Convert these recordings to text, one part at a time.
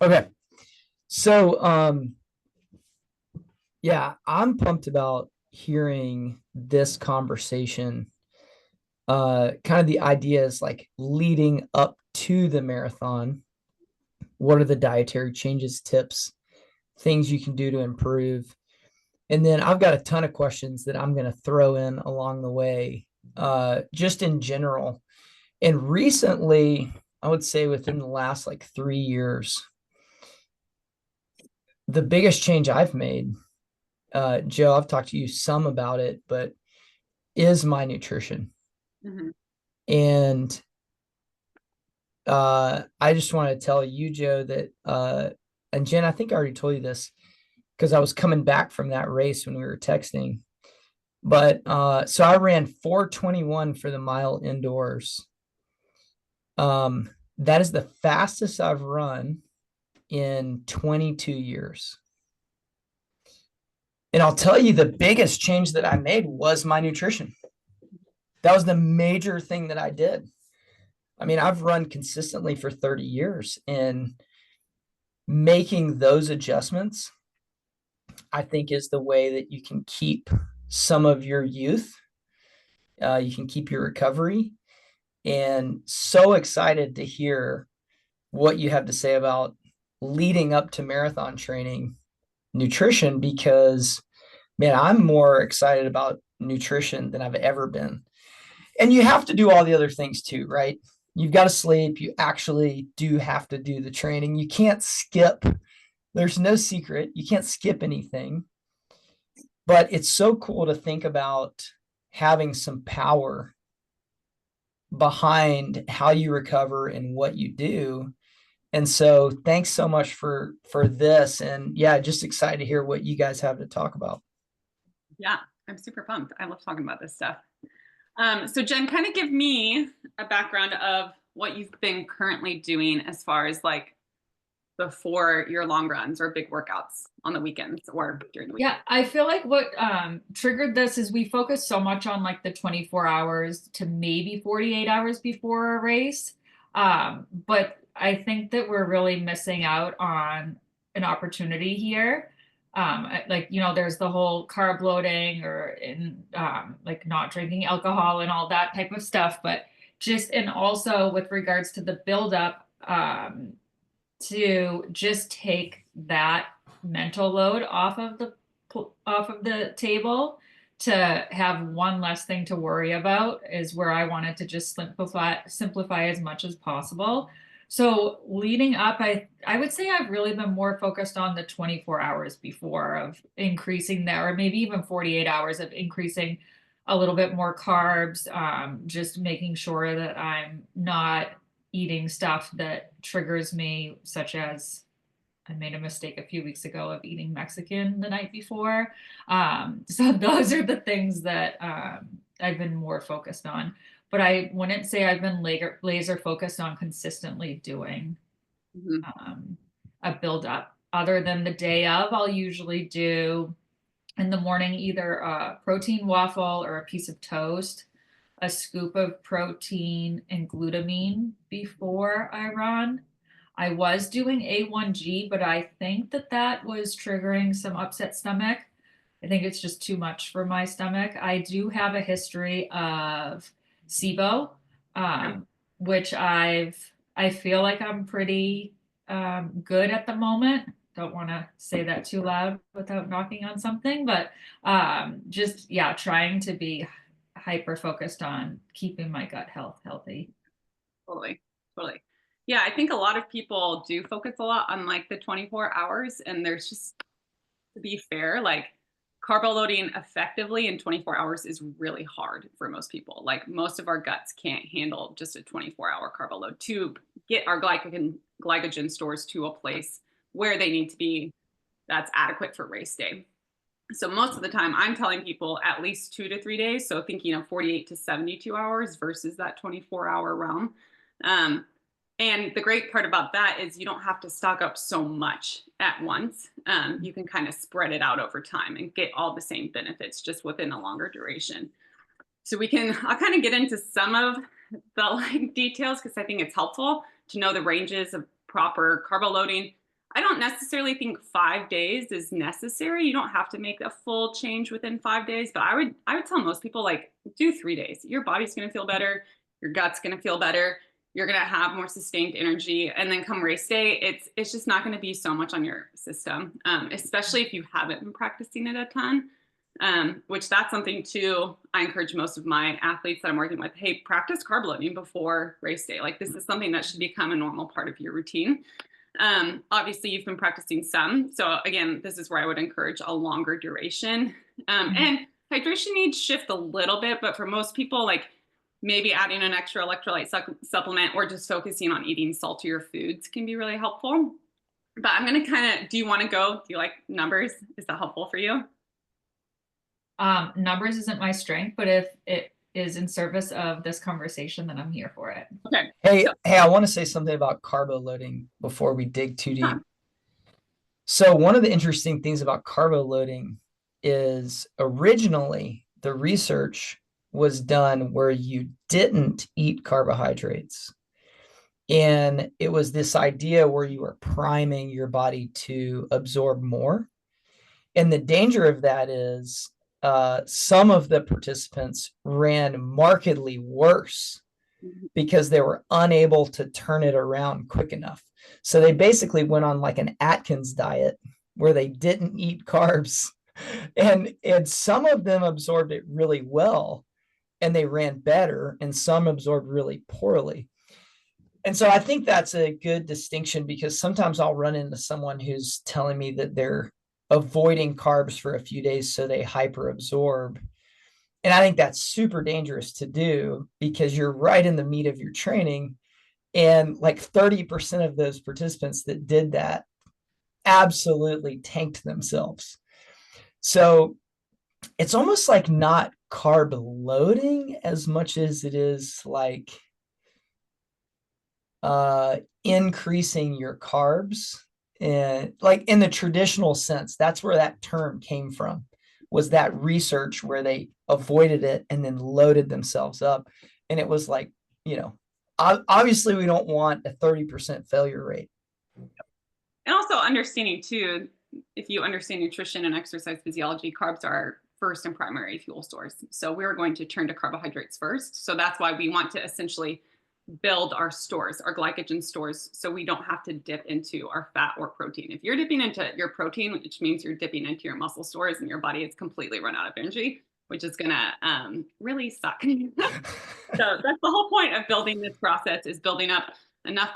Okay. So, yeah, I'm pumped about hearing this conversation. Kind of the idea is like leading up to the marathon. What are the dietary changes, tips, things you can do to improve? And then I've got a ton of questions that I'm going to throw in along the way, just in general. And recently, I would say within the last like 3 years, the biggest change I've made, Joe, I've talked to you some about it, but is my nutrition. Hmm. And I just want to tell you, Joe, that and Jen, I think I already told you this because I was coming back from that race when we were texting. But so I ran 4:21 for the mile indoors. That is the fastest I've run in 22 years. And I'll tell you the biggest change that I made was my nutrition. That was the major thing that I did. I mean, I've run consistently for 30 years, and making those adjustments, I think, is the way that you can keep some of your youth. You can keep your recovery. And so excited to hear what you have to say about leading up to marathon training nutrition because, man, I'm more excited about nutrition than I've ever been. And you have to do all the other things too, right? You've got to sleep. You actually do have to do the training. You can't skip. There's no secret. You can't skip anything. But it's so cool to think about having some power behind how you recover and what you do. And so thanks so much for this. And yeah, just excited to hear what you guys have to talk about. Yeah, I'm super pumped. I love talking about this stuff. So Jen, kind of give me a background of what you've been currently doing as far as like before your long runs or big workouts on the weekends or during the week. Yeah, I feel like what triggered this is we focus so much on like the 24 hours to maybe 48 hours before a race. But I think that we're really missing out on an opportunity here. Like, there's the whole carb loading or in like not drinking alcohol and all that type of stuff. But and also with regards to the buildup, to just take that mental load off of the table to have one less thing to worry about is where I wanted to just simplify as much as possible. So leading up, I would say I've really been more focused on the 24 hours before of increasing that, or maybe even 48 hours of increasing a little bit more carbs, just making sure that I'm not eating stuff that triggers me, such as I made a mistake a few weeks ago of eating Mexican the night before. So those are the things that I've been more focused on. But I wouldn't say I've been laser focused on consistently doing Mhm. um, a build up. Other than the day of, I'll usually do in the morning either a protein waffle or a piece of toast, a scoop of protein and glutamine before I run. I was doing A1G, but I think that that was triggering some upset stomach. I think it's just too much for my stomach. I do have a history of SIBO, Okay. um, which I feel like I'm pretty good at the moment. Don't want to say that too loud without knocking on something, but just yeah, trying to be hyper focused on keeping my gut health healthy. Totally. Totally. Yeah, I think a lot of people do focus a lot on like the 24 hours and there's just to be fair, like carbo loading effectively in 24 hours is really hard for most people. Like most of our guts can't handle just a 24-hour carbo load to get our glycogen stores to a place where they need to be that's adequate for race day. So most of the time I'm telling people at least 2 to 3 days. So thinking of 48 to 72 hours versus that 24-hour realm. Um, and the great part about that is you don't have to stock up so much at once. You can kind of spread it out over time and get all the same benefits just within a longer duration. So I'll kind of get into some of the like details because I think it's helpful to know the ranges of proper carbo loading I don't necessarily think 5 days is necessary. You don't have to make a full change within 5 days, but I would tell most people, like, do 3 days. Your body's going to feel better. Your gut's going to feel better. You're going to have more sustained energy. And then come race day, it's just not going to be so much on your system, especially if you haven't been practicing it a ton. Which that's something too, I encourage most of my athletes that I'm working with, hey, practice carb loading before race day. Like, this is something that should become a normal part of your routine. Obviously you've been practicing some. So again, this is where I would encourage a longer duration. And hydration needs shift a little bit, but for most people, like maybe adding an extra electrolyte supplement or just focusing on eating saltier foods can be really helpful. But I'm going to do you want to go? Do you like numbers? Is that helpful for you? Numbers isn't my strength, but if it is in service of this conversation, then I'm here for it. Okay. Hey, I want to say something about carbo loading before we dig too deep. Huh. So one of the interesting things about carbo loading is originally the research was done where you didn't eat carbohydrates. And it was this idea where you were priming your body to absorb more. And the danger of that is some of the participants ran markedly worse because they were unable to turn it around quick enough. So they basically went on like an Atkins diet where they didn't eat carbs. And some of them absorbed it really well and they ran better, and some absorbed really poorly. And so I think that's a good distinction, because sometimes I'll run into someone who's telling me that they're avoiding carbs for a few days so they hyperabsorb. And I think that's super dangerous to do, because you're right in the meat of your training. And like 30% of those participants that did that absolutely tanked themselves. So it's almost like not carb loading as much as it is like increasing your carbs. And like in the traditional sense, that's where that term came from, was that research where they avoided it and then loaded themselves up. And it was like, obviously we don't want a 30% failure rate. And also understanding too, if you understand nutrition and exercise physiology, carbs are first and primary fuel source. So we're going to turn to carbohydrates first. So that's why we want to essentially build our stores, our glycogen stores, so we don't have to dip into our fat or protein. If you're dipping into your protein, which means you're dipping into your muscle stores, and your body is completely run out of energy, which is gonna really suck. So that's the whole point of building this process, is building up enough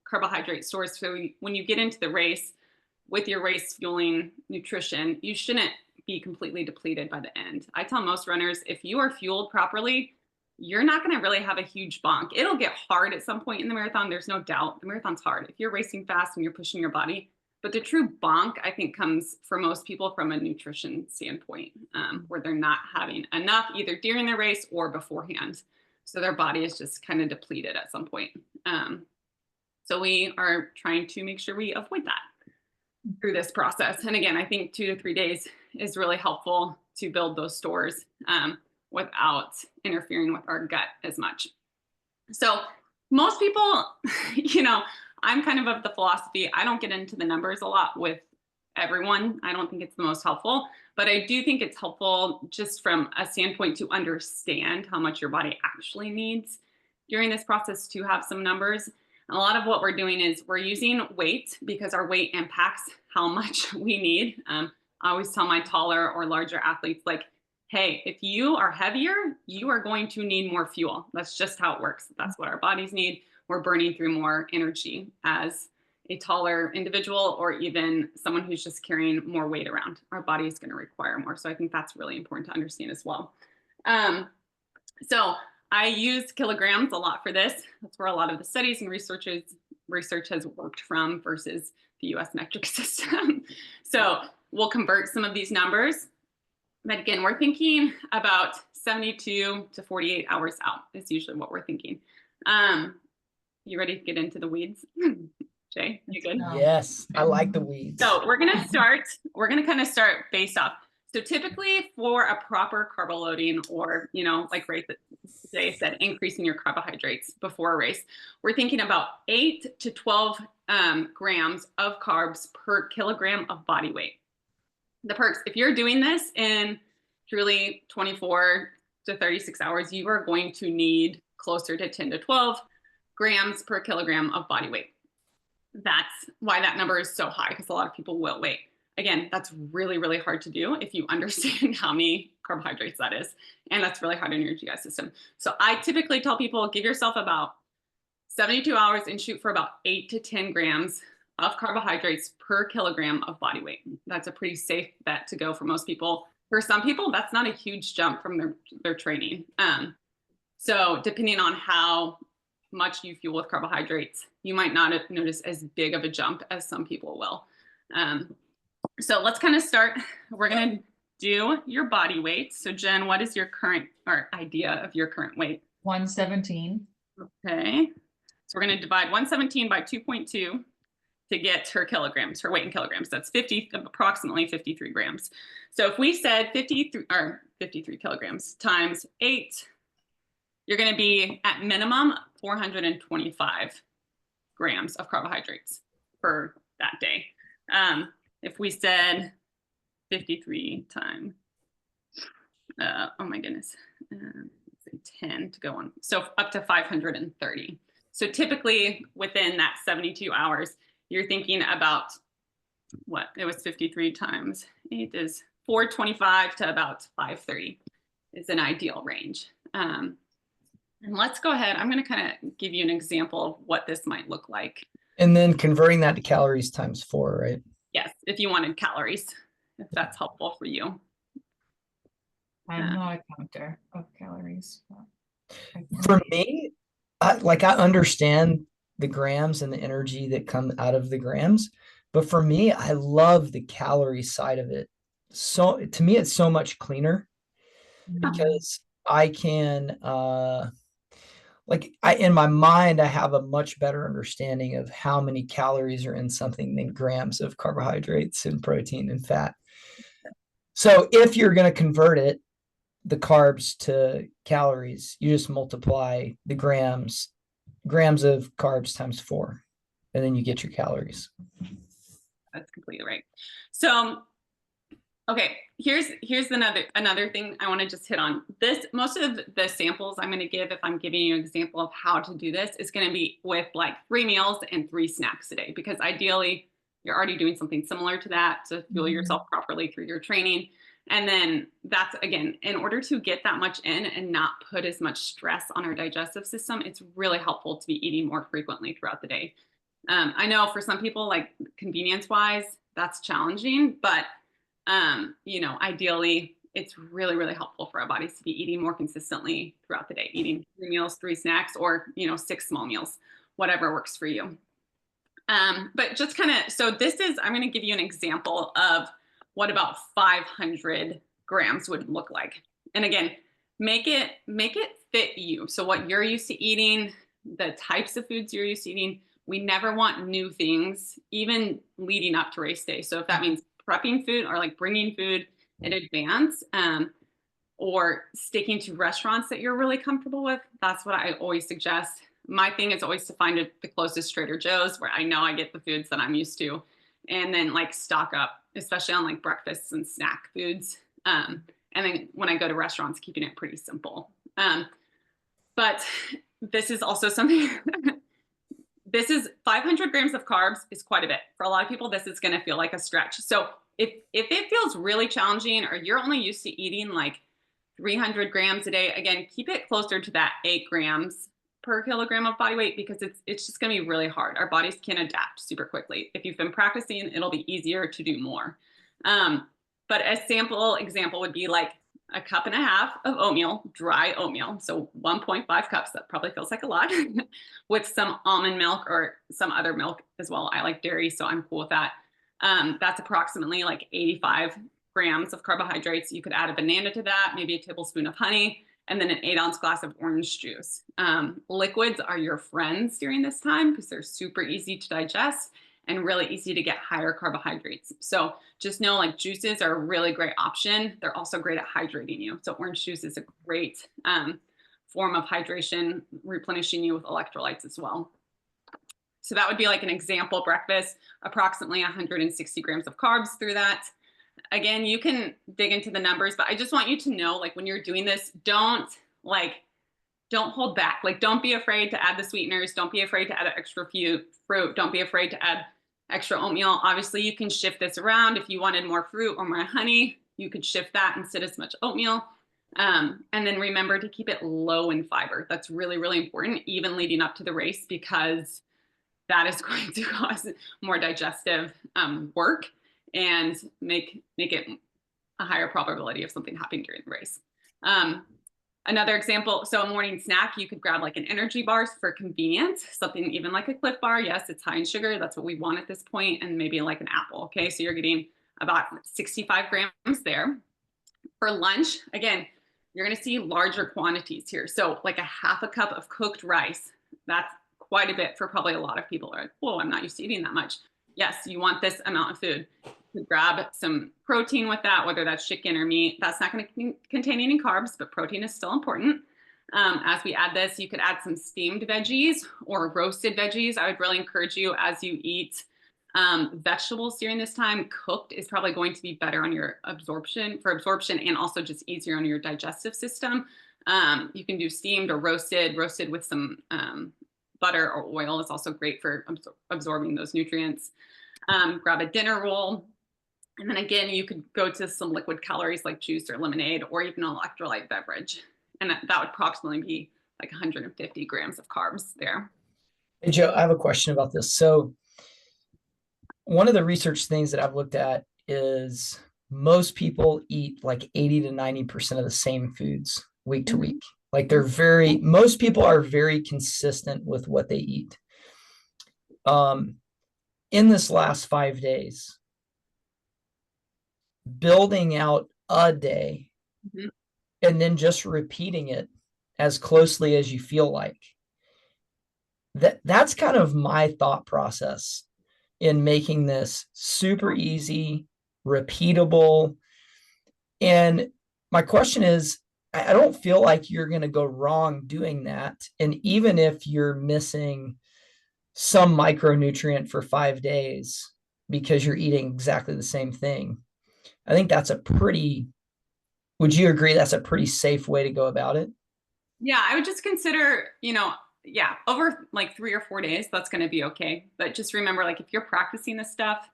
carbohydrate stores. So when you get into the race with your race fueling nutrition, you shouldn't be completely depleted by the end. I tell most runners, if you are fueled properly, you're not going to really have a huge bonk. It'll get hard at some point in the marathon. There's no doubt. The marathon's hard if you're racing fast and you're pushing your body. But the true bonk, I think, comes for most people from a nutrition standpoint, where they're not having enough either during the race or beforehand. So their body is just kind of depleted at some point. So we are trying to make sure we avoid that through this process. And again, I think 2 to 3 days is really helpful to build those stores without interfering with our gut as much. So most people, I'm kind of the philosophy, I don't get into the numbers a lot with everyone. I don't think it's the most helpful, but I do think it's helpful just from a standpoint to understand how much your body actually needs during this process, to have some numbers. And a lot of what we're doing is we're using weight, because our weight impacts how much we need. I always tell my taller or larger athletes, like, hey, if you are heavier, you are going to need more fuel. That's just how it works. That's what our bodies need. We're burning through more energy as a taller individual, or even someone who's just carrying more weight around. Our body is going to require more. So I think that's really important to understand as well. So I use kilograms a lot for this. That's where a lot of the studies and research has worked from versus the US metric system. So we'll convert some of these numbers. But again, we're thinking about 72 to 48 hours out is usually what we're thinking. You ready to get into the weeds? Jay, you good? Yes, I like the weeds. So we're going to kind of start based off. So typically for a proper carbo loading, or, like today said increasing your carbohydrates before a race. We're thinking about 8 to 12 grams of carbs per kilogram of body weight. The perks, if you're doing this in truly 24 to 36 hours, you are going to need closer to 10 to 12 grams per kilogram of body weight. That's why that number is so high, because a lot of people will wait. Again, that's really, really hard to do if you understand how many carbohydrates that is. And that's really hard in your GI system. So I typically tell people, give yourself about 72 hours and shoot for about 8 to 10 grams of carbohydrates per kilogram of body weight. That's a pretty safe bet to go for most people. For some people, that's not a huge jump from their training. So depending on how much you fuel with carbohydrates, you might not notice as big of a jump as some people will. So let's kind of start. We're going to do your body weight. So Jen, what is your current or idea of your current weight? 117. Okay. So we're going to divide 117 by 2.2 to get her kilograms, her weight in kilograms. That's approximately 53 grams. So if we said 53 kilograms times 8, you're going to be at minimum 425 grams of carbohydrates for that day. If we said 53 times, oh my goodness, 10 to go on. So up to 530. So typically within that 72 hours, you're thinking about what? It was 53 times 8 is 425 to about 530 is an ideal range. And let's go ahead. I'm going to kind of give you an example of what this might look like. And then converting that to calories times 4, right? Yes, if you wanted calories, if that's helpful for you. I'm not a counter of calories. For me, I understand the grams and the energy that come out of the grams, but for me, I love the calorie side of it. So to me, it's so much cleaner because I can, in my mind, I have a much better understanding of how many calories are in something than grams of carbohydrates and protein and fat. So if you're going to convert the carbs to calories, you just multiply the grams of carbs times 4, and then you get your calories. That's completely right. So, okay, here's another thing I want to just hit on. Most of the samples I'm going to give, if I'm giving you an example of how to do this, is going to be with like 3 meals and 3 snacks a day, because ideally you're already doing something similar to that to fuel yourself properly through your training. And then that's, again, in order to get that much in and not put as much stress on our digestive system, it's really helpful to be eating more frequently throughout the day. I know for some people, like convenience wise, that's challenging, but ideally it's really, really helpful for our bodies to be eating more consistently throughout the day, eating 3 meals, 3 snacks, or, 6 small meals, whatever works for you. But just kind of, so I'm going to give you an example of what about 500 grams would look like. And again, make it fit you. So what you're used to eating, the types of foods you're used to eating. We never want new things, even leading up to race day. So if that means prepping food or like bringing food in advance, or sticking to restaurants that you're really comfortable with, that's what I always suggest. My thing is always to find the closest Trader Joe's where I know I get the foods that I'm used to, and then like stock up, especially on like breakfasts and snack foods. And then when I go to restaurants, keeping it pretty simple. But this is also something, this is 500 grams of carbs is quite a bit. For a lot of people, this is going to feel like a stretch. So if it feels really challenging, or you're only used to eating like 300 grams a day, again, keep it closer to that 8 grams per kilogram of body weight, because it's just going to be really hard. Our bodies can adapt super quickly. If you've been practicing, it'll be easier to do more. But a sample example would be like 1.5 cups of oatmeal, dry oatmeal. So 1.5 cups, that probably feels like a lot, with some almond milk or some other milk as well. I like dairy, so I'm cool with that. That's approximately like 85 grams of carbohydrates. You could add a banana to that, maybe a tablespoon of honey, and then an 8-ounce glass of orange juice. Liquids are your friends during this time because they're super easy to digest and really easy to get higher carbohydrates. So just know like juices are a really great option. They're also great at hydrating you. So orange juice is a great form of hydration, replenishing you with electrolytes as well. So that would be like an example breakfast, approximately 160 grams of carbs through that. Again, you can dig into the numbers, but I just want you to know, like when you're doing this, don't hold back. Like, don't be afraid to add the sweeteners. Don't be afraid to add extra fruit. Don't be afraid to add extra oatmeal. Obviously, you can shift this around. If you wanted more fruit or more honey, you could shift that instead of as much oatmeal. And then remember to keep it low in fiber. That's really, really important, even leading up to the race, because that is going to cause more digestive work and make it a higher probability of something happening during the race. Another example, so a morning snack, you could grab like an energy bar for convenience, something even like a Cliff Bar. Yes, it's high in sugar. That's what we want at this point, and maybe like an apple. Okay, so you're getting about 65 grams there. For lunch, again, you're going to see larger quantities here. So like a half a cup of cooked rice, that's quite a bit for probably a lot of people. Are like, whoa, I'm not used to eating that much. Yes, you want this amount of food. You could grab some protein with that, whether that's chicken or meat. That's not going to contain any carbs, but protein is still important. As we add this, you could add some steamed veggies or roasted veggies. I would really encourage you, as you eat vegetables during this time, cooked is probably going to be better on your absorption and also just easier on your digestive system. You can do steamed or roasted with some butter or oil is also great for absorbing those nutrients. Grab a dinner roll. And then again, you could go to some liquid calories like juice or lemonade or even an electrolyte beverage. And that would approximately be like 150 grams of carbs there. Hey, Joe, I have a question about this. So one of the research things that I've looked at is most people eat like 80 to 90% of the same foods week to week. Like most people are very consistent with what they eat. In this last 5 days, building out a day and then just repeating it as closely as you feel like, that's kind of my thought process in making this super easy, repeatable. And my question is, I don't feel like you're going to go wrong doing that. And even if you're missing some micronutrient for 5 days because you're eating exactly the same thing, I think would you agree that's a pretty safe way to go about it? Yeah, I would just consider, over like 3 or 4 days, that's going to be okay. But just remember, like if you're practicing this stuff,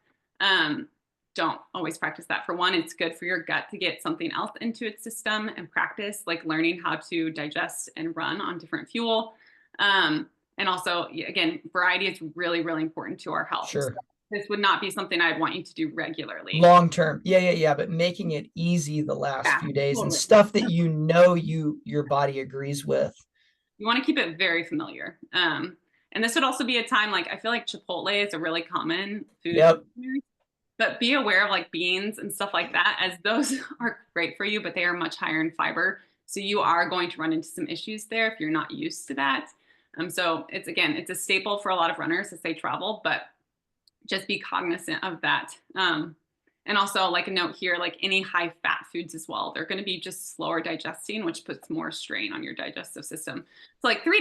don't always practice that. For one, it's good for your gut to get something else into its system and practice, like learning how to digest and run on different fuel. And also, again, variety is really, really important to our health. Sure. So this would not be something I'd want you to do regularly. Long term. Yeah. But making it easy the last few days and stuff that your body agrees with. You want to keep it very familiar. And this would also be a time, like I feel like Chipotle is a really common food. Yep. But be aware of like beans and stuff like that, as those are great for you, but they are much higher in fiber. So you are going to run into some issues there if you're not used to that. So it's a staple for a lot of runners as they travel, but just be cognizant of that. And also like a note here, like any high fat foods as well, they're going to be just slower digesting, which puts more strain on your digestive system. So like 3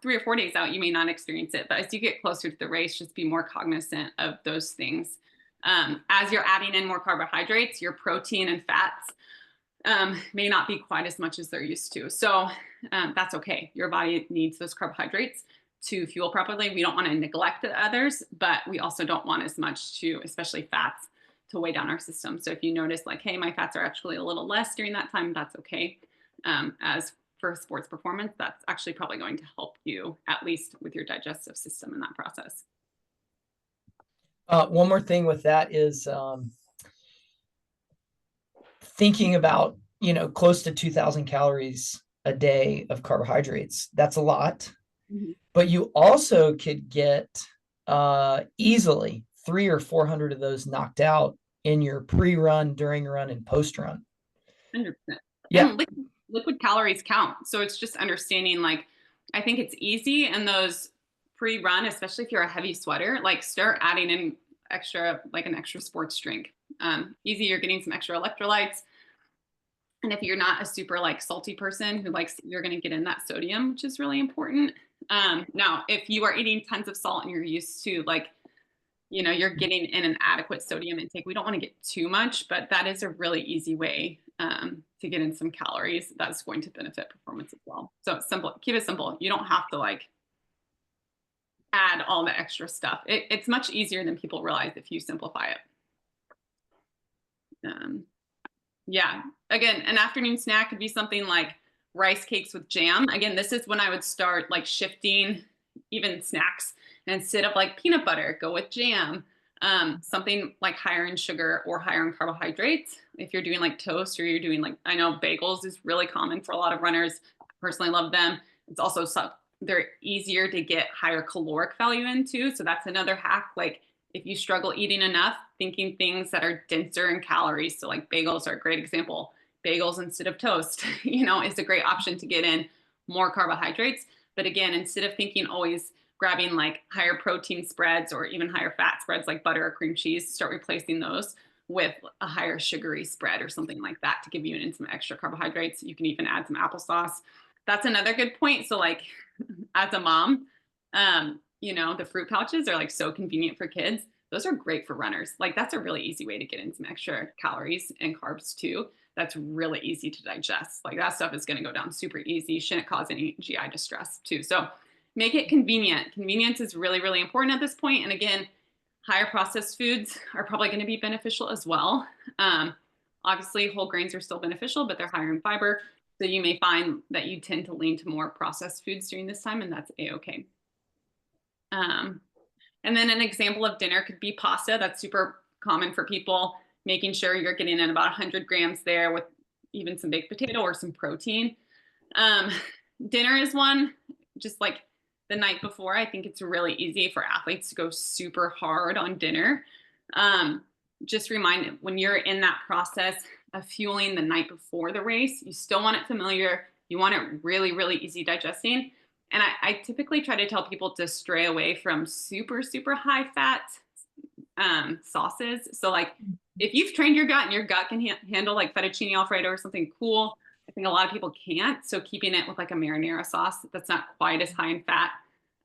or 4 days out, you may not experience it, but as you get closer to the race, just be more cognizant of those things. As you're adding in more carbohydrates, your protein and fats may not be quite as much as they're used to. So that's okay. Your body needs those carbohydrates to fuel properly. We don't want to neglect the others, but we also don't want as much especially fats, to weigh down our system. So if you notice like, hey, my fats are actually a little less during that time, that's okay. As for sports performance, that's actually probably going to help you, at least with your digestive system in that process. One more thing with that is thinking about, close to 2,000 calories a day of carbohydrates. That's a lot. Mm-hmm. But you also could get easily 300 or 400 of those knocked out in your pre-run, during run, and post-run. 100%. Yeah. And liquid calories count. So it's just understanding, like, I think it's easy in those pre-run, especially if you're a heavy sweater, like start adding in extra, like an extra sports drink. Easy, you're getting some extra electrolytes. And if you're not a super like salty person who likes, you're going to get in that sodium, which is really important. Now, if you are eating tons of salt and you're used to like, you know, you're getting in an adequate sodium intake, we don't want to get too much, but that is a really easy way to get in some calories. That's going to benefit performance as well. So simple, keep it simple. You don't have to like add all the extra stuff. It's much easier than people realize if you simplify it. Yeah, again, an afternoon snack could be something like rice cakes with jam. Again, this is when I would start like shifting even snacks. And instead of like peanut butter, go with jam. Something like higher in sugar or higher in carbohydrates. If you're doing like toast or you're doing like, I know bagels is really common for a lot of runners. I personally love them. It's also they're easier to get higher caloric value into. So that's another hack. Like if you struggle eating enough, thinking things that are denser in calories. So like bagels are a great example. Bagels instead of toast, you know, is a great option to get in more carbohydrates. But again, instead of thinking always grabbing like higher protein spreads or even higher fat spreads like butter or cream cheese, start replacing those with a higher sugary spread or something like that to give you in some extra carbohydrates. You can even add some applesauce. That's another good point. So like as a mom, you know, the fruit pouches are like so convenient for kids. Those are great for runners. Like that's a really easy way to get in some extra calories and carbs too. That's really easy to digest. Like that stuff is going to go down super easy. Shouldn't cause any GI distress too. So make it convenient. Convenience is really, really important at this point. And again, higher processed foods are probably going to be beneficial as well. Obviously, whole grains are still beneficial, but they're higher in fiber. So you may find that you tend to lean to more processed foods during this time, and that's a-okay. And then an example of dinner could be pasta. That's super common for people, making sure you're getting in about 100 grams there with even some baked potato or some protein. Dinner is one, just like the night before. I think it's really easy for athletes to go super hard on dinner. Just remind when you're in that process of fueling the night before the race, you still want it familiar. You want it really, really easy digesting. And I typically try to tell people to stray away from super, super high fat sauces. So like if you've trained your gut and your gut can handle like fettuccine Alfredo or something cool, I think a lot of people can't. So keeping it with like a marinara sauce that's not quite as high in fat.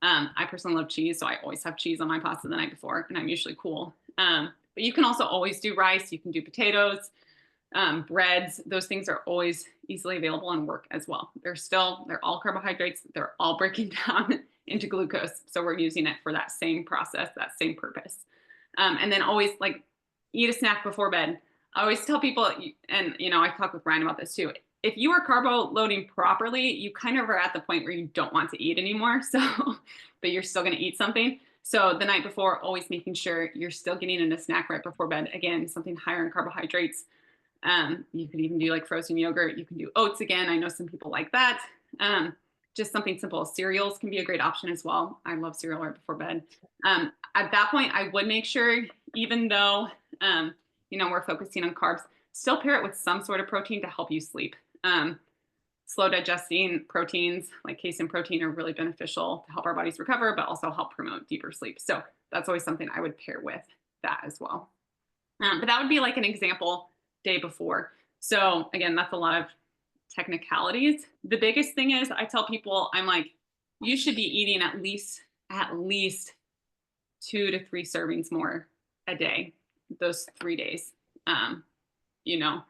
I personally love cheese, so I always have cheese on my pasta the night before, and I'm usually cool. But you can also always do rice. You can do potatoes, breads. Those things are always easily available and work as well. They're all carbohydrates. They're all breaking down into glucose. So we're using it for that same process, that same purpose. And then always like eat a snack before bed. I always tell people, and you know, I talk with Ryan about this too. If you are carbo loading properly, you kind of are at the point where you don't want to eat anymore. So, but you're still going to eat something. So the night before, always making sure you're still getting in a snack right before bed. Again, something higher in carbohydrates. You could even do like frozen yogurt. You can do oats again. I know some people like that. Just something simple. Cereals can be a great option as well. I love cereal right before bed. At that point, I would make sure, even though, you know, we're focusing on carbs, still pair it with some sort of protein to help you sleep. Slow digesting proteins like casein protein are really beneficial to help our bodies recover, but also help promote deeper sleep. So that's always something I would pair with that as well. But that would be like an example day before. So again, that's a lot of technicalities. The biggest thing is I tell people, I'm like, you should be eating at least 2 to 3 servings more a day, those 3 days, you know,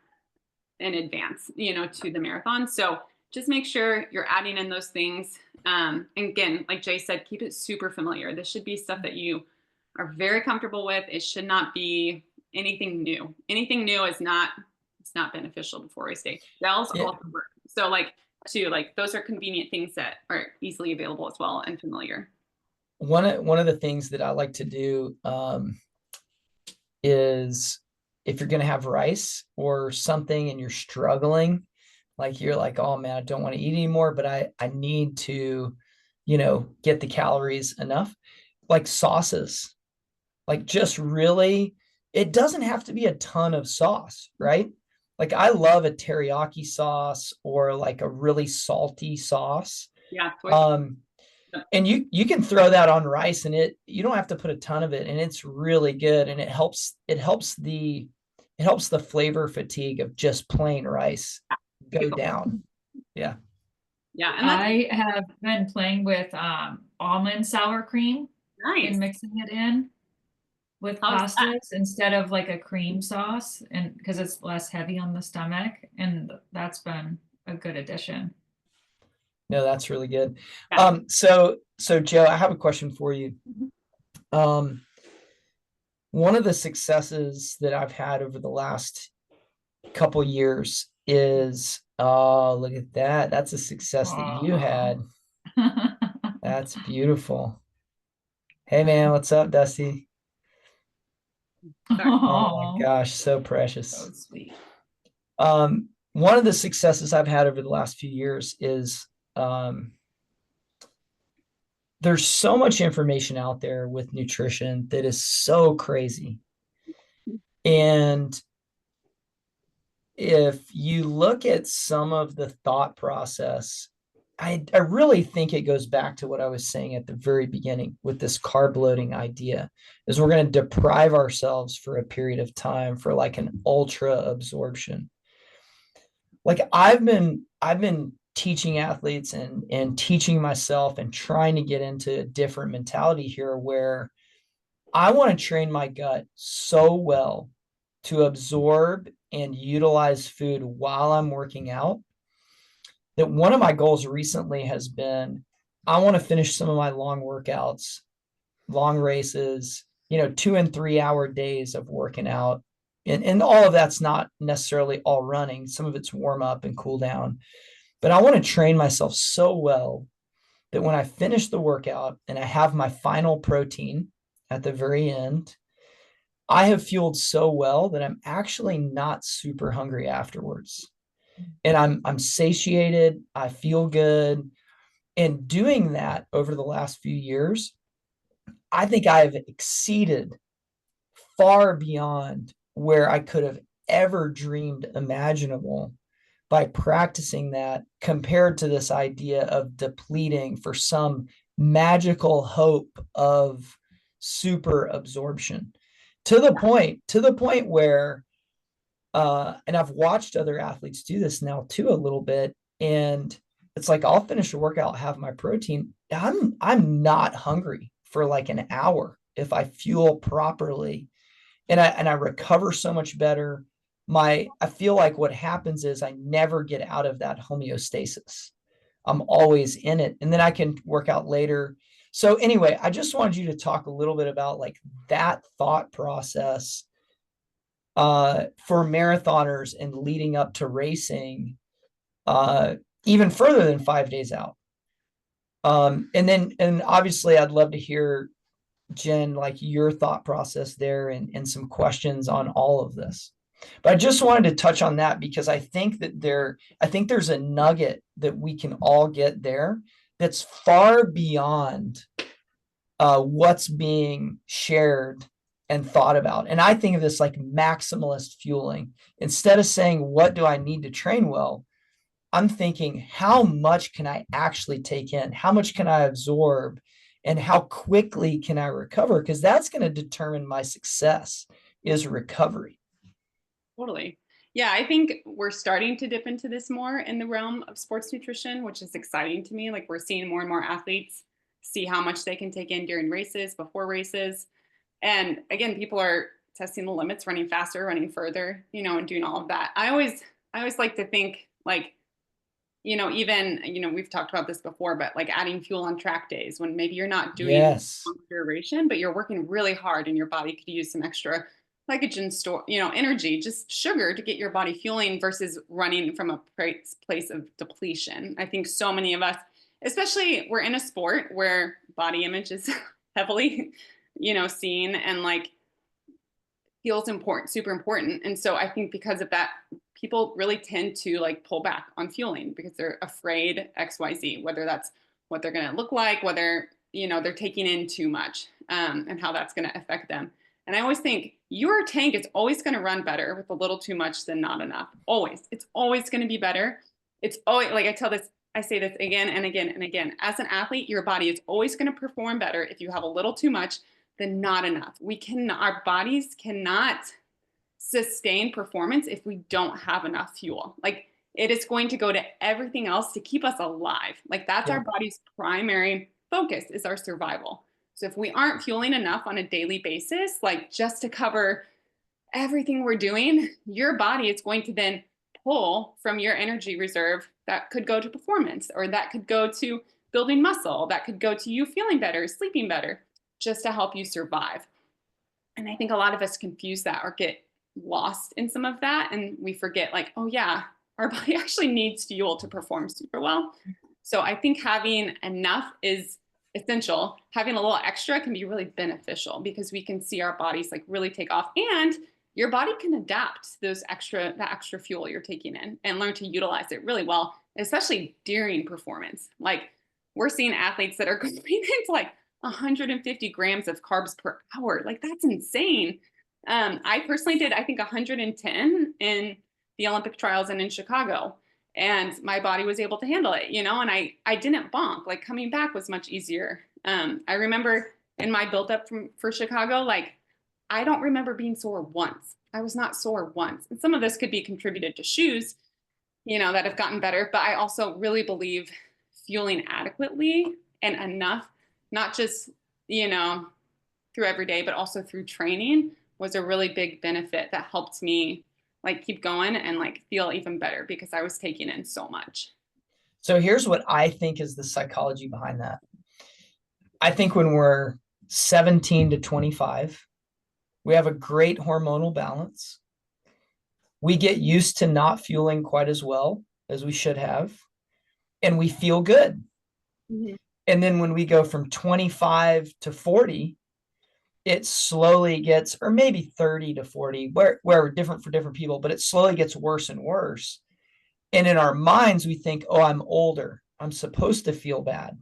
in advance, you know, to the marathon. So just make sure you're adding in those things. And again, like Jay said, keep it super familiar. This should be stuff that you are very comfortable with. It should not be anything new. Anything new is not, it's not beneficial before race day. Gels also work. So like those are convenient things that are easily available as well and familiar. One of the things that I like to do is if you're going to have rice or something and you're struggling, like you're like, oh man, I don't want to eat anymore, but I need to, you know, get the calories enough, like sauces, like just really, it doesn't have to be a ton of sauce, right? Like I love a teriyaki sauce or like a really salty sauce. Yeah. And you can throw that on rice and you don't have to put a ton of it, and it's really good. And it helps the flavor fatigue of just plain rice. go down. Yeah. Yeah. And that's I have been playing with almond sour cream nice. and mixing it in with How's that? pastas instead of like a cream sauce, and because it's less heavy on the stomach, and that's been a good addition. No, that's really good. Yeah. So Joe, I have a question for you. Mhm. One of the successes that I've had over the last couple years is, oh, look at that. That's a success that you had. That's beautiful. Hey man, what's up, Dusty? Sorry. Oh my gosh, so so precious. sweet. One of the successes I've had over the last few years is there's so much information out there with nutrition that is so crazy. And if you look at some of the thought process, I really think it goes back to what I was saying at the very beginning with this carb loading idea, is we're going to deprive ourselves for a period of time for like an ultra absorption. Like I've been teaching athletes and teaching myself and trying to get into a different mentality here where I want to train my gut so well to absorb and utilize food while I'm working out that one of my goals recently has been I want to finish some of my long workouts, long races, 2 and 3 hour days of working out. And all of that's not necessarily all running. Some of it's warm up and cool down. But I want to train myself so well that when I finish the workout and I have my final protein at the very end, I have fueled so well that I'm actually not super hungry afterwards. And I'm satiated, I feel good. And doing that over the last few years, I think I have exceeded far beyond where I could have ever dreamed imaginable by practicing that compared to this idea of depleting for some magical hope of super absorption to the point where and I've watched other athletes do this now too a little bit, and it's like I'll finish a workout, have my protein, I'm not hungry for like an hour if I fuel properly, and I recover so much better. I feel like what happens is I never get out of that homeostasis. I'm always in it, and then I can work out later. So anyway, I just wanted you to talk a little bit about like that thought process for marathoners and leading up to racing, even further than 5 days out. And obviously I'd love to hear, Jen, like your thought process there and some questions on all of this. But I just wanted to touch on that because I think there's a nugget that we can all get there that's far beyond what's being shared and thought about. And I think of this like maximalist fueling. Instead of saying, what do I need to train well? I'm thinking, how much can I actually take in? How much can I absorb? And how quickly can I recover? Because that's going to determine my success is recovery. Totally. Yeah, I think we're starting to dip into this more in the realm of sports nutrition, which is exciting to me. Like we're seeing more and more athletes see how much they can take in during races, before races. And again, people are testing the limits, running faster, running further, and doing all of that. I always like to think like, even, we've talked about this before, but like adding fuel on track days when maybe you're not doing Yes. long duration, but you're working really hard and your body could use some extra glycogen store, energy, just sugar to get your body fueling versus running from a place of depletion. I think so many of us, especially we're in a sport where body image is heavily, seen and like feels important, super important. And so I think because of that, people really tend to like pull back on fueling because they're afraid XYZ, whether that's what they're going to look like, whether, they're taking in too much and how that's going to affect them. And I always think your tank is always going to run better with a little too much than not enough. Always. It's always going to be better. It's always like I say this again and again and again. As an athlete, your body is always going to perform better if you have a little too much than not enough. Our bodies cannot sustain performance if we don't have enough fuel. Like it is going to go to everything else to keep us alive. Like that's Yeah. our body's primary focus, is our survival. So if we aren't fueling enough on a daily basis, like just to cover everything we're doing, your body is going to then pull from your energy reserve that could go to performance, or that could go to building muscle, that could go to you feeling better, sleeping better, just to help you survive. And I think a lot of us confuse that or get lost in some of that. And we forget, like, oh, yeah, our body actually needs fuel to perform super well. So I think having enough is essential. Having a little extra can be really beneficial because we can see our bodies like really take off, and your body can adapt to that extra fuel you're taking in and learn to utilize it really well, especially during performance. Like we're seeing athletes that are going into like 150 grams of carbs per hour. Like that's insane. I personally did, I think 110 in the Olympic trials and in Chicago, and my body was able to handle it, you know, and I didn't bonk. Like coming back was much easier. I remember in my buildup for Chicago, like I don't remember being sore once. I was not sore once. And some of this could be contributed to shoes, you know, that have gotten better, but I also really believe fueling adequately and enough, not just, you know, through every day, but also through training, was a really big benefit that helped me like keep going and like feel even better because I was taking in so much. So here's what I think is the psychology behind that. I think when we're 17 to 25, we have a great hormonal balance. We get used to not fueling quite as well as we should have, and we feel good. Mm-hmm. And then when we go from 25 to 40, it slowly gets, or maybe 30 to 40, where different for different people, but it slowly gets worse and worse. And in our minds, we think, oh, I'm older, I'm supposed to feel bad.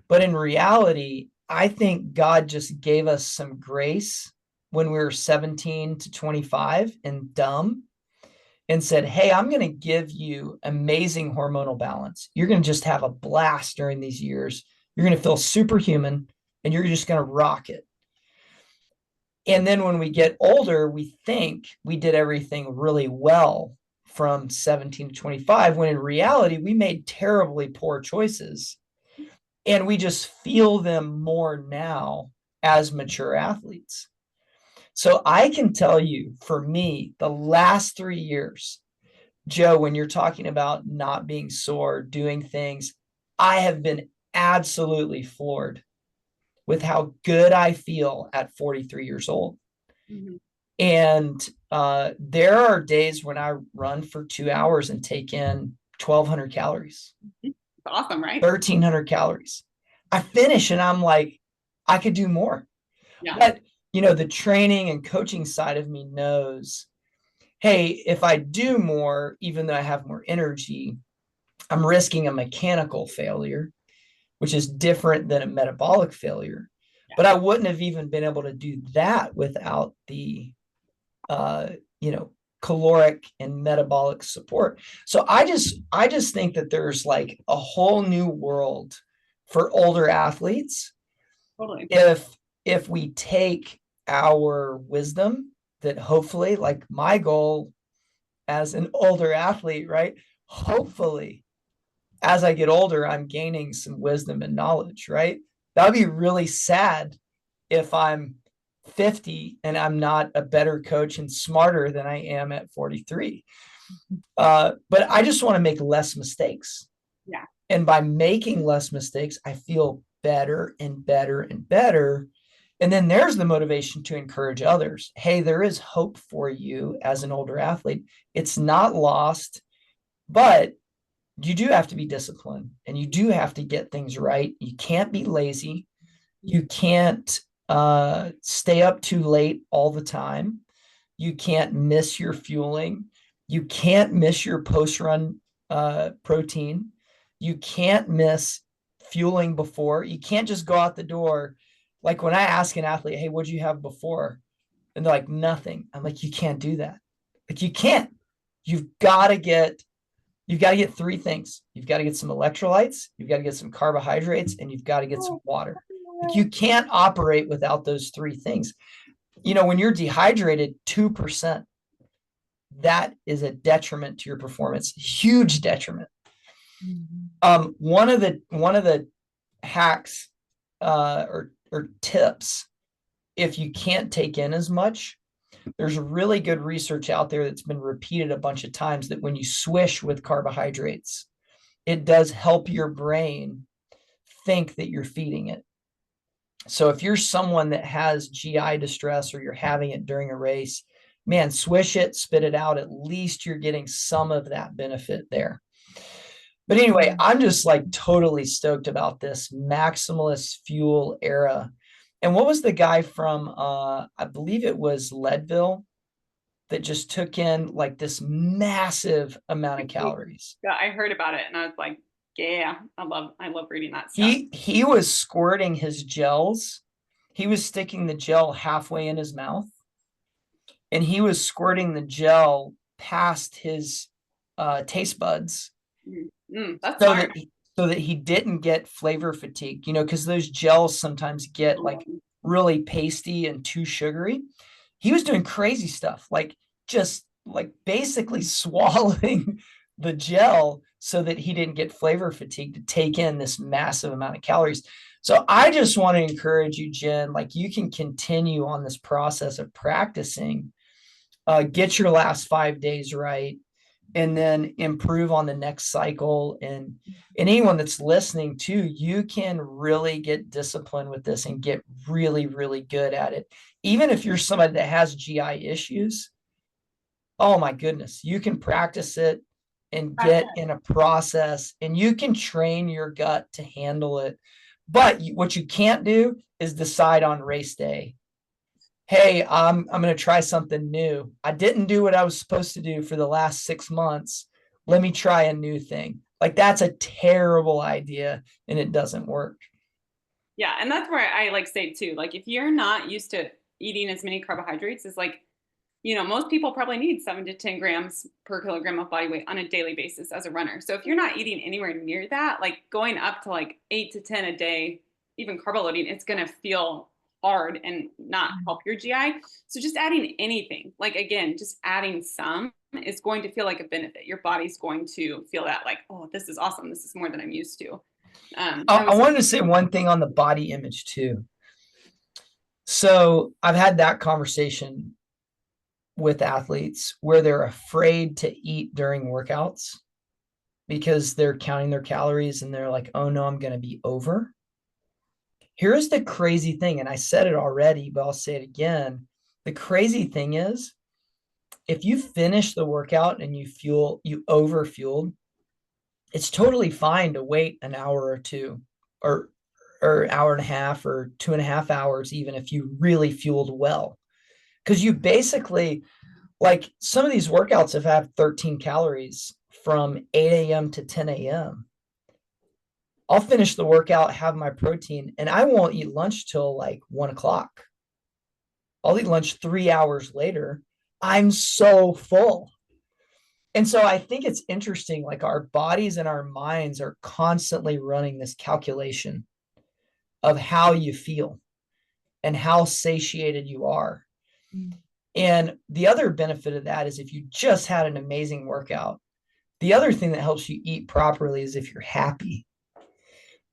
But in reality, I think God just gave us some grace when we were 17 to 25 and dumb, and said, hey, I'm going to give you amazing hormonal balance. You're going to just have a blast during these years. You're going to feel superhuman, and you're just going to rock it. And then when we get older, we think we did everything really well from 17 to 25, when in reality, we made terribly poor choices. And we just feel them more now as mature athletes. So I can tell you, for me, the last 3 years, Joe, when you're talking about not being sore, doing things, I have been absolutely floored with how good I feel at 43 years old. Mm-hmm. And there are days when I run for 2 hours and take in 1,200 calories. It's awesome, right? 1,300 calories. I finish and I'm like, I could do more. Yeah. But, you know, the training and coaching side of me knows, hey, if I do more, even though I have more energy, I'm risking a mechanical failure, which is different than a metabolic failure. Yeah. But I wouldn't have even been able to do that without the, caloric and metabolic support. So I just think that there's like a whole new world for older athletes. Totally. If we take our wisdom, that hopefully, like my goal as an older athlete, right? Hopefully, as I get older, I'm gaining some wisdom and knowledge, right? That'd be really sad if I'm 50 and I'm not a better coach and smarter than I am at 43. But I just want to make less mistakes. Yeah. And by making less mistakes, I feel better and better and better. And then there's the motivation to encourage others. Hey, there is hope for you as an older athlete. It's not lost, but you do have to be disciplined and you do have to get things right. You can't be lazy. You can't stay up too late all the time. You can't miss your fueling. You can't miss your post-run protein. You can't miss fueling before. You can't just go out the door. Like when I ask an athlete, hey, what'd you have before? And they're like, nothing. I'm like, you can't do that. Like you can't. You've got to get 3 things. You've got to get some electrolytes, you've got to get some carbohydrates, and you've got to get some water. Like you can't operate without those 3 things. You know, when you're dehydrated, 2%, that is a detriment to your performance, huge detriment. Mhm. One of the hacks or tips, if you can't take in as much, there's really good research out there that's been repeated a bunch of times that when you swish with carbohydrates, it does help your brain think that you're feeding it. So if you're someone that has GI distress or you're having it during a race, man, swish it, spit it out. At least you're getting some of that benefit there. But anyway, I'm just like totally stoked about this maximalist fuel era. And what was the guy from I believe it was Leadville that just took in like this massive amount of calories? Yeah, I heard about it and I was like, yeah, I love reading that stuff. He was squirting his gels. He was sticking the gel halfway in his mouth, and he was squirting the gel past his taste buds That's so smart. that he didn't get flavor fatigue, you know, because those gels sometimes get like really pasty and too sugary. He was doing crazy stuff, like just like basically swallowing the gel so that he didn't get flavor fatigue to take in this massive amount of calories. So I just want to encourage you, Jen, like you can continue on this process of practicing, get your last 5 days right, and then improve on the next cycle. And anyone that's listening too, you can really get disciplined with this and get really, really good at it. Even if you're somebody that has GI issues, oh my goodness, you can practice it and get in a process, and you can train your gut to handle it. But what you can't do is decide on race day, hey, I'm going to try something new. I didn't do what I was supposed to do for the last 6 months. Let me try a new thing. Like that's a terrible idea, and it doesn't work. Yeah, and that's where I like say too, like if you're not used to eating as many carbohydrates as like, most people probably need 7 to 10 grams per kilogram of body weight on a daily basis as a runner. So if you're not eating anywhere near that, like going up to like 8 to 10 a day, even carb loading, it's gonna feel hard and not help your GI. So just adding anything, like again, just adding some is going to feel like a benefit. Your body's going to feel that like, oh, this is awesome. This is more than I'm used to. I wanted to say one thing on the body image too. So I've had that conversation with athletes where they're afraid to eat during workouts because they're counting their calories and they're like, oh no, I'm going to be over. Here's the crazy thing, and I said it already, but I'll say it again. The crazy thing is, if you finish the workout and you over fueled, it's totally fine to wait an hour or two, or hour and a half or 2.5 hours, even if you really fueled well. Because you basically, like some of these workouts have 13 calories from 8 a.m. to 10 a.m. I'll finish the workout, have my protein, and I won't eat lunch till like 1 o'clock. I'll eat lunch 3 hours later. I'm so full. And so I think it's interesting, like our bodies and our minds are constantly running this calculation of how you feel and how satiated you are. And the other benefit of that is if you just had an amazing workout, the other thing that helps you eat properly is if you're happy.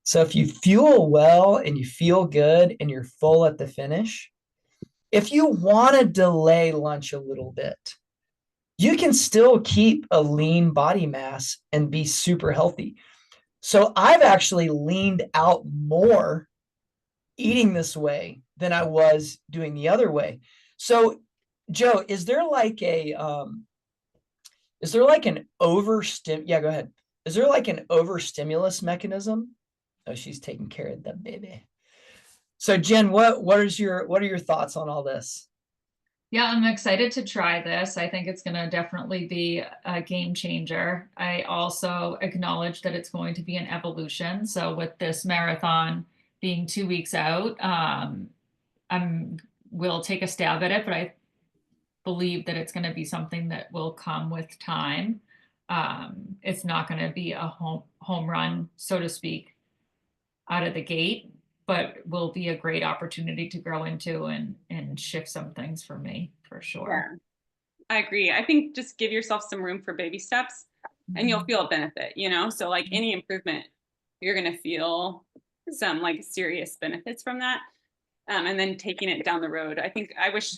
So if you fuel well and you feel good and you're full at the finish, if you want to delay lunch a little bit, you can still keep a lean body mass and be super healthy. So I've actually leaned out more eating this way than I was doing the other way. So Joe, is there like an yeah, go ahead. Is there like an overstimulus mechanism? Oh, she's taking care of the baby. So Jen, what are your thoughts on all this? Yeah, I'm excited to try this. I think it's going to definitely be a game changer. I also acknowledge that it's going to be an evolution. So with this marathon being 2 weeks out, I'm will take a stab at it, but I believe that it's going to be something that will come with time. It's not going to be a home run, so to speak, out of the gate, but will be a great opportunity to grow into and shift some things for me for sure. I agree. I think just give yourself some room for baby steps and you'll feel a benefit, you know? So like any improvement, you're going to feel some like serious benefits from that. And then taking it down the road. I think I wish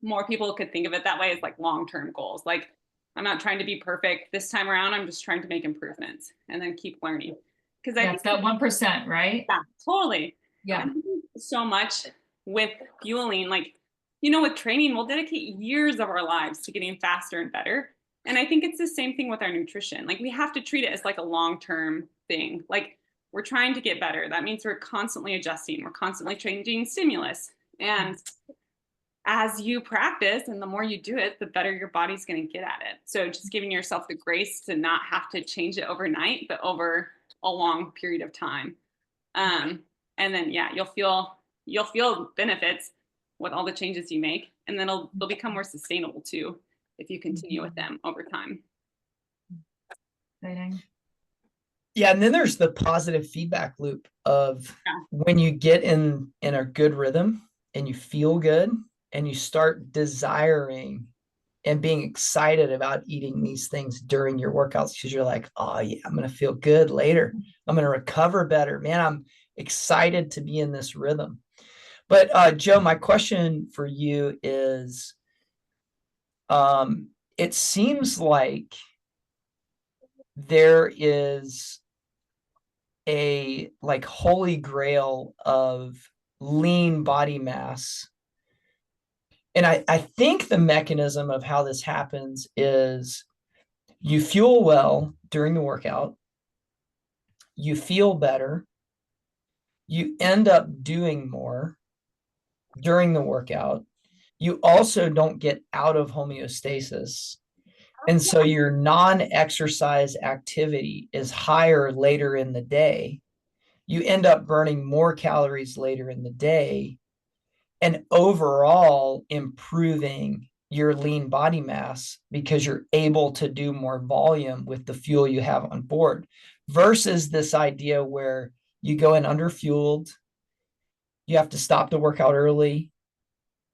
more people could think of it that way as like long-term goals. Like I'm not trying to be perfect this time around. I'm just trying to make improvements and then keep learning. Because I Yeah, think it's that 1%, right? yeah, totally. Yeah. I think so much with fueling, like, you know, with training, we'll dedicate years of our lives to getting faster and better. And I think it's the same thing with our nutrition. Like we have to treat it as like a long-term thing. Like we're trying to get better. That means we're constantly adjusting. We're constantly changing stimulus. And as you practice and the more you do it, the better your body's going to get at it. So just giving yourself the grace to not have to change it overnight, but over a long period of time. And then yeah, you'll feel benefits with all the changes you make, and then they'll become more sustainable too if you continue with them over time. Exciting. Yeah, and then there's the positive feedback loop of Yeah. when you get in a good rhythm and you feel good and you start desiring and being excited about eating these things during your workouts because you're like, oh yeah, I'm gonna feel good later. I'm gonna recover better. Man, I'm excited to be in this rhythm. But Joe, my question for you is, it seems like there is a like holy grail of lean body mass. And I think the mechanism of how this happens is you fuel well during the workout, you feel better, you end up doing more during the workout. You also don't get out of homeostasis. And so your non-exercise activity is higher later in the day. You end up burning more calories later in the day and overall improving your lean body mass because you're able to do more volume with the fuel you have on board versus this idea where you go in underfueled, you have to stop the workout early,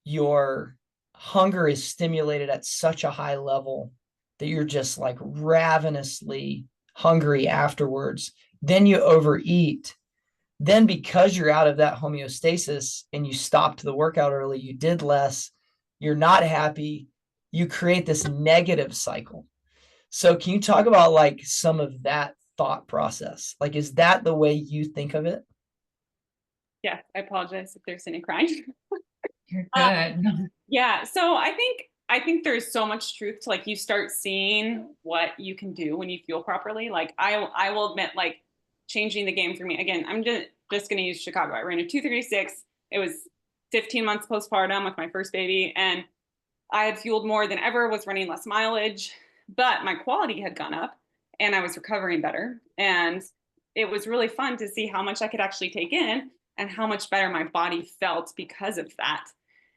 your hunger is stimulated at such a high level that you're just like ravenously hungry afterwards. Then you overeat. Then because you're out of that homeostasis and you stopped the workout early, you did less, you're not happy, you create this negative cycle. So can you talk about like some of that thought process? Like, is that the way you think of it? Yeah, I apologize if there's any crying. You're good. Yeah, so I think there's so much truth to like you start seeing what you can do when you fuel properly. Like I will admit, like changing the game for me. Again, I'm just gonna use Chicago. I ran a 2:36. It was 15 months postpartum with my first baby, and I had fueled more than ever, was running less mileage, but my quality had gone up and I was recovering better. And it was really fun to see how much I could actually take in and how much better my body felt because of that.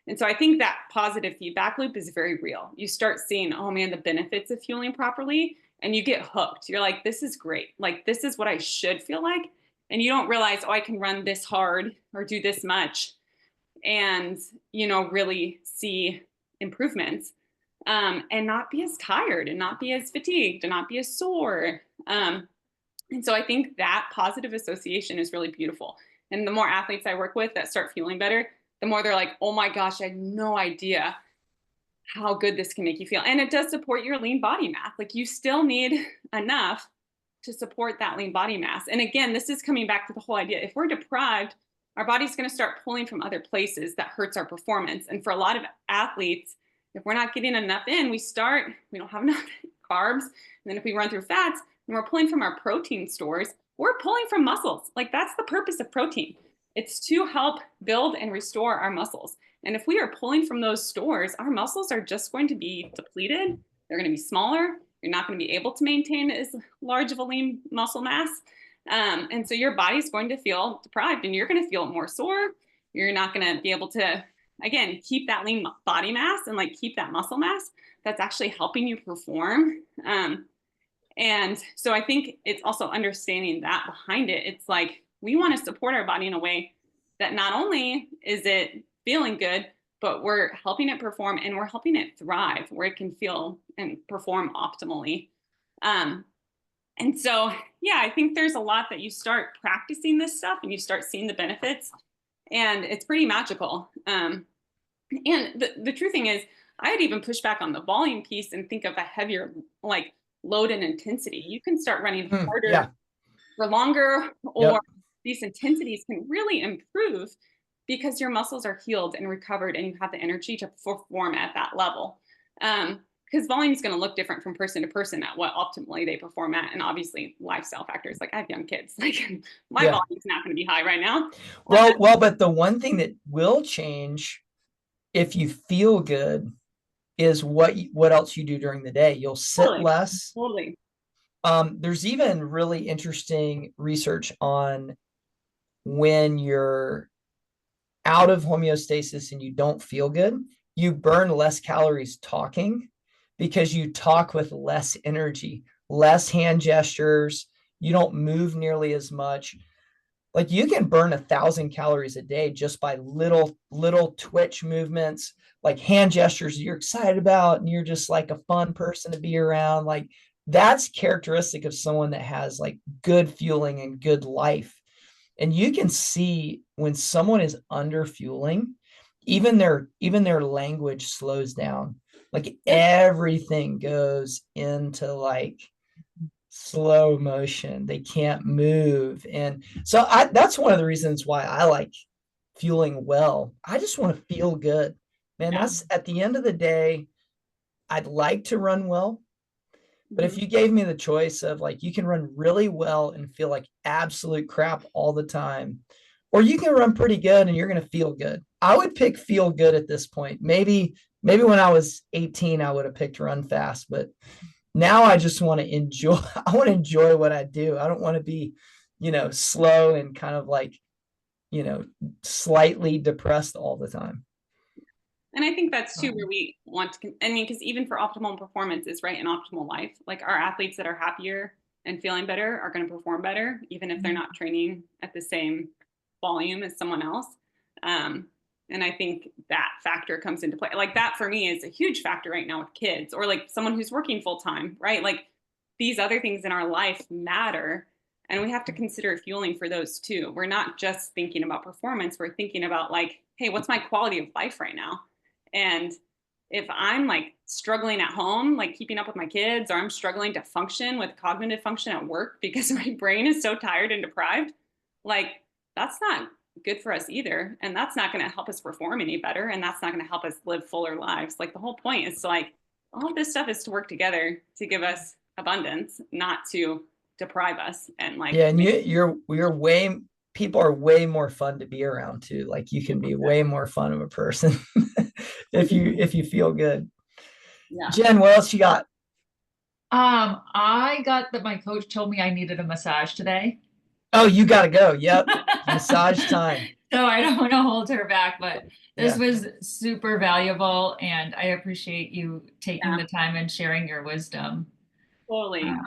And so I think that positive feedback loop is very real. You start seeing, oh man, the benefits of fueling properly, and you get hooked. You're like, this is great. Like, this is what I should feel like. And you don't realize, oh, I can run this hard or do this much and, you know, really see improvements, and not be as tired and not be as fatigued and not be as sore. And so I think that positive association is really beautiful. And the more athletes I work with that start feeling better, the more they're like, oh my gosh, I had no idea how good this can make you feel. And it does support your lean body mass. Like you still need enough to support that lean body mass. And again, this is coming back to the whole idea. If we're deprived, our body's going to start pulling from other places that hurts our performance. And for a lot of athletes, if we're not getting enough in, we don't have enough carbs. And then if we run through fats and we're pulling from our protein stores, we're pulling from muscles. Like that's the purpose of protein. It's to help build and restore our muscles. And if we are pulling from those stores, our muscles are just going to be depleted. They're going to be smaller. You're not going to be able to maintain as large of a lean muscle mass. And so your body's going to feel deprived and you're going to feel more sore. You're not going to be able to, again, keep that lean body mass and like keep that muscle mass that's actually helping you perform. And so I think it's also understanding that behind it. It's like we want to support our body in a way that not only is it feeling good, but we're helping it perform and we're helping it thrive where it can feel and perform optimally. And so, yeah, I think there's a lot that you start practicing this stuff and you start seeing the benefits, and it's pretty magical. And the true thing is, I would even push back on the volume piece and think of a heavier like load and intensity. You can start running harder for longer, or these intensities can really improve because your muscles are healed and recovered and you have the energy to perform at that level. Because volume is going to look different from person to person at what optimally they perform at. And obviously lifestyle factors, like I have young kids, like my volume is not going to be high right now. Well, but the one thing that will change if you feel good is what else you do during the day. You'll sit less. Totally. There's even really interesting research on when you're out of homeostasis and you don't feel good, you burn less calories talking because you talk with less energy, less hand gestures. You don't move nearly as much. Like you can burn 1,000 calories a day just by little twitch movements, like hand gestures you're excited about, and you're just like a fun person to be around. Like that's characteristic of someone that has like good fueling and good life. And you can see when someone is under fueling, even their language slows down. Like everything goes into like slow motion. They can't move. And so that's one of the reasons why I like fueling well. I just want to feel good, man. That's at the end of the day, I'd like to run well, but if you gave me the choice of like, you can run really well and feel like absolute crap all the time, or you can run pretty good and you're going to feel good, I would pick feel good at this point. Maybe when I was 18, I would have picked run fast, but now I just want to enjoy. I want to enjoy what I do. I don't want to be, slow and kind of like, slightly depressed all the time. And I think that's too where we want to, because even for optimal performance is right in optimal life, like our athletes that are happier and feeling better are going to perform better, even if they're not training at the same volume as someone else. And I think that factor comes into play. Like that for me is a huge factor right now with kids, or like someone who's working full time, right? Like these other things in our life matter. And we have to consider fueling for those too. We're not just thinking about performance. We're thinking about like, hey, what's my quality of life right now? And if I'm like struggling at home, like keeping up with my kids, or I'm struggling to function with cognitive function at work because my brain is so tired and deprived, like that's not good for us either. And that's not going to help us perform any better. And that's not going to help us live fuller lives. Like the whole point is to like, all of this stuff is to work together to give us abundance, not to deprive us. And like, and people are way more fun to be around too. Like you can be way more fun of a person if you feel good. Yeah. Jen, what else you got? I got that my coach told me I needed a massage today. Oh, you got to go. Yep. Massage time. So I don't want to hold her back, but this was super valuable and I appreciate you taking the time and sharing your wisdom. Totally. And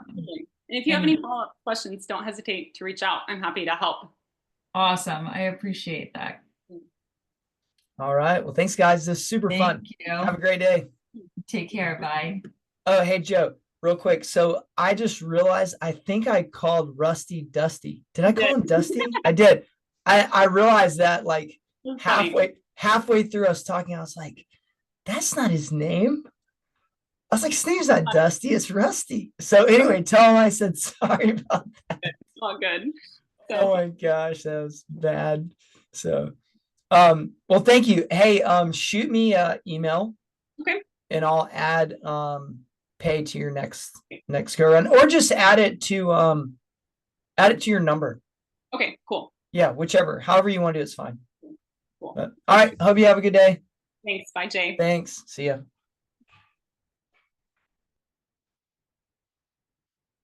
if you have any follow-up questions, don't hesitate to reach out. I'm happy to help. Awesome. I appreciate that. All right. Well, thanks guys. This is super fun. Thank you. Have a great day. Take care. Bye. Oh, hey, Joe, real quick. So I just realized, I think I called Rusty Dusty. Did I call him Dusty? I did. I realized that like halfway through I was talking, I was like, that's not his name. I was like, his name's not Dusty, it's Rusty. So anyway, tell him I said sorry about that. It's all good. So. Oh my gosh, that was bad. So well, thank you. Hey, shoot me an email. Okay. And I'll add pay to your next go run, or just add it to your number. Okay, cool. Yeah, whichever, however you want to do it's fine. Cool. But, all right, hope you have a good day. Thanks. Bye, Jay. Thanks. See ya.